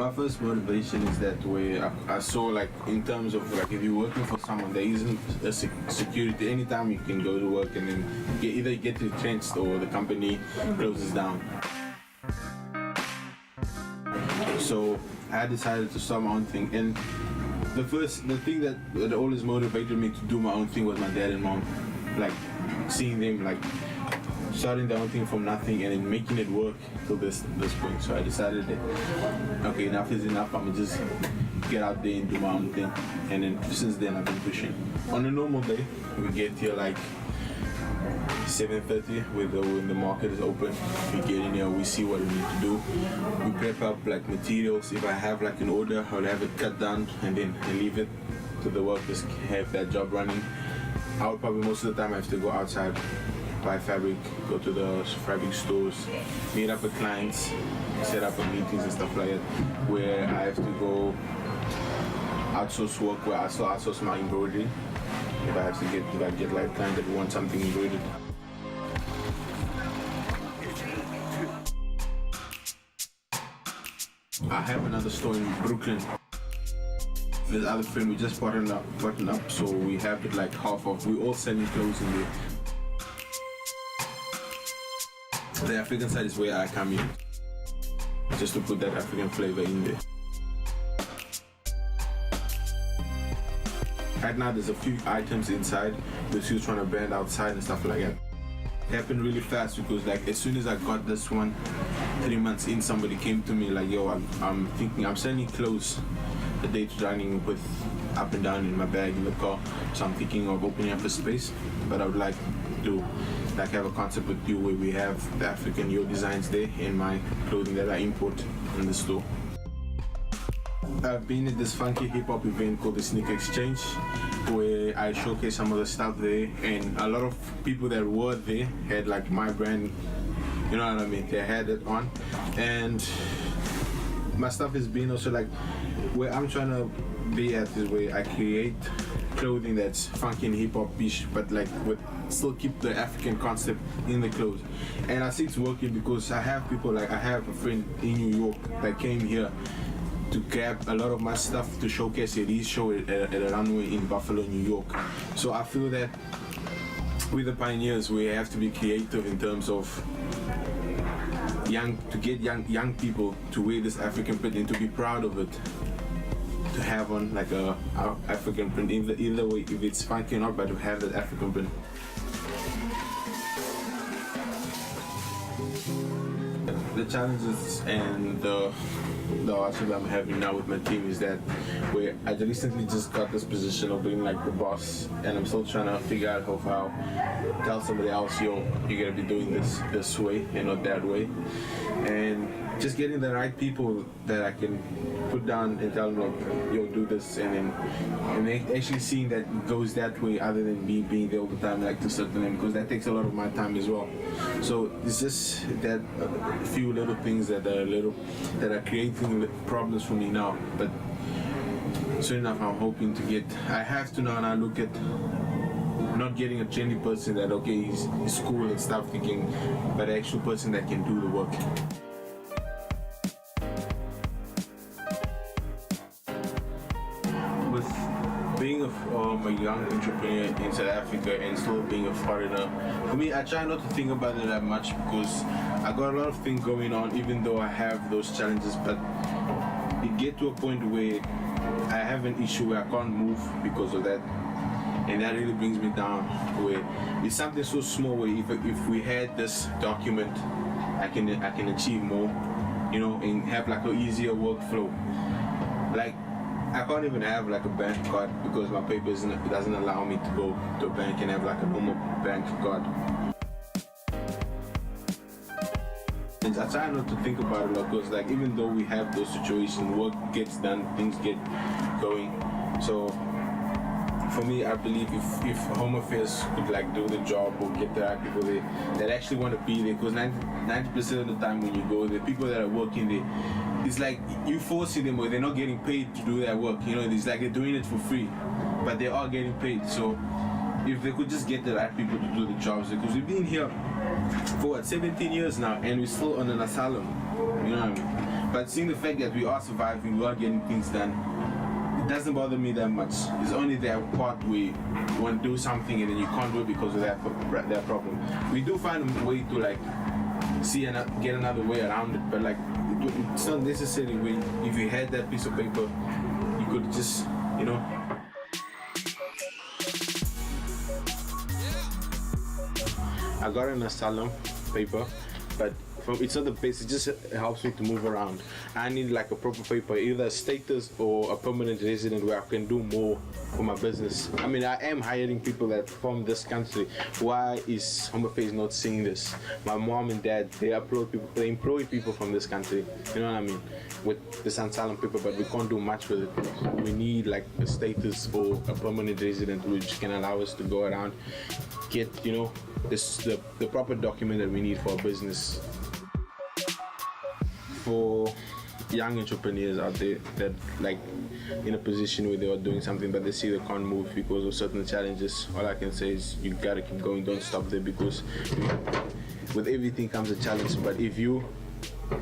My first motivation is that way I saw like in terms of like if you're working for someone there isn't a security. Anytime you can go to work and then either get retrenched or the company closes down. So I decided to start my own thing, and the thing that always motivated me to do my own thing was my dad and mom. Like seeing them like starting their own thing from nothing and then making it work till this point. So I decided that okay, enough is enough. I'm gonna just get out there and do my own thing. And then since then I've been pushing. On a normal day, we get here like 7:30 when the market is open. We get in here, we see what we need to do. We prep up like materials. If I have like an order, I'll have it cut down and then I leave it to the workers, have that job running. I would probably most of the time have to go outside, buy fabric, go to the fabric stores, meet up with clients, set up meetings and stuff like that, where I have to go outsource work, where I still outsource my embroidery. If I have to get like clients that want something embroidered. I have another store in Brooklyn. This other friend, we just button up, so we have it like half off. We all selling clothes in there. The African side is where I come in, just to put that African flavor in there. Right now there's a few items inside, we're still trying to brand outside and stuff like that. It happened really fast because like as soon as I got this one, 3 months in, somebody came to me like, yo, I'm thinking I'm selling clothes the day to running with up and down in my bag in the car, so I'm thinking of opening up a space, but I would like to like have a concept with you where we have the African your designs there and my clothing that I import in the store. I've been at this funky hip-hop event called the Sneaker Exchange, where I showcase some of the stuff there, and a lot of people that were there had like my brand, you know what I mean, they had it on. And my stuff has been also like where I'm trying to be at is where I create clothing that's funky and hip-hop-ish, but like with still keep the African concept in the clothes. And I see it's working because I have people like, I have a friend in New York that came here to grab a lot of my stuff to showcase at his show at a runway in Buffalo, New York. So I feel that with the pioneers we have to be creative in terms of young people to wear this African print and to be proud of it, to have on like a African print either way, if it's funky or not, but to have that African print. The challenges and the hardship I'm having now with my team is that where I recently just got this position of being like the boss, and I'm still trying to figure out how tell somebody else, yo, you're gonna be doing this way and not that way, and just getting the right people that I can put down and tell them like, yo, do this, and actually seeing that it goes that way other than me being there all the time like to certain them, because that takes a lot of my time as well. So it's just that few little things that are creating problems for me now, but soon enough I'm hoping to get. I have to now look at not getting a trendy person that okay he's cool and stuff thinking, but an actual person that can do the work. With being a young entrepreneur in South Africa and still being a foreigner, for me I try not to think about it that much because I got a lot of things going on even though I have those challenges, but it get to a point where I have an issue where I can't move because of that, and that really brings me down, where it's something so small where if we had this document I can achieve more, you know, and have like an easier workflow. Like I can't even have like a bank card because my paper doesn't allow me to go to a bank and have like a normal bank card. And I try not to think about it a lot because like even though we have those situations, work gets done, things get going. So for me, I believe if Home Affairs could like do the job or get the right people there that actually want to be there, because 90% of the time when you go there, people that are working there, it's like you forcing them or they're not getting paid to do that work, you know, it's like they're doing it for free, but they are getting paid. So if they could just get the right people to do the jobs, because we've been here for what, 17 years now and we're still on an asylum, you know what I mean? But seeing the fact that we are surviving, we are getting things done, it doesn't bother me that much. It's only that part where you want to do something and then you can't do it because of that problem. We do find a way to like get another way around it, but like it's not necessarily when if you had that piece of paper, you could just, you know. I got an asylum paper, but it's not the best. It just helps me to move around. I need like a proper paper, either a status or a permanent resident where I can do more for my business. I mean, I am hiring people that from this country. Why is Home Affairs not seeing this? My mom and dad, they employ people from this country. You know what I mean? With this asylum paper, but we can't do much with it. We need like a status or a permanent resident which can allow us to go around, get, you know, the proper document that we need for a business. For young entrepreneurs out there that like in a position where they are doing something but they see they can't move because of certain challenges, all I can say is you gotta keep going, don't stop there, because with everything comes a challenge. But if you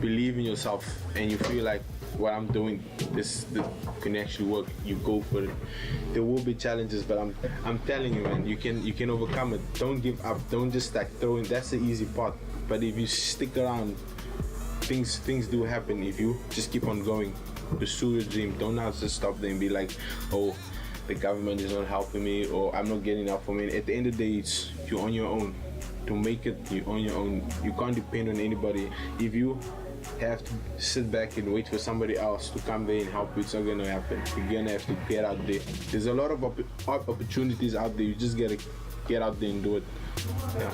believe in yourself and you feel like what I'm doing this can actually work, you go for it. There will be challenges, but I'm telling you, man, you can overcome it. Don't give up, don't just like throw in. That's the easy part, but if you stick around, things do happen. If you just keep on going, pursue your dream. Don't now just stop there and be like, oh, the government is not helping me, or I'm not getting up for me. At the end of the day, you're on your own. To make it, you're on your own. You can't depend on anybody. If you have to sit back and wait for somebody else to come there and help you, it's not gonna happen. You're gonna have to get out there. There's a lot of opportunities out there. You just gotta get out there and do it. Yeah.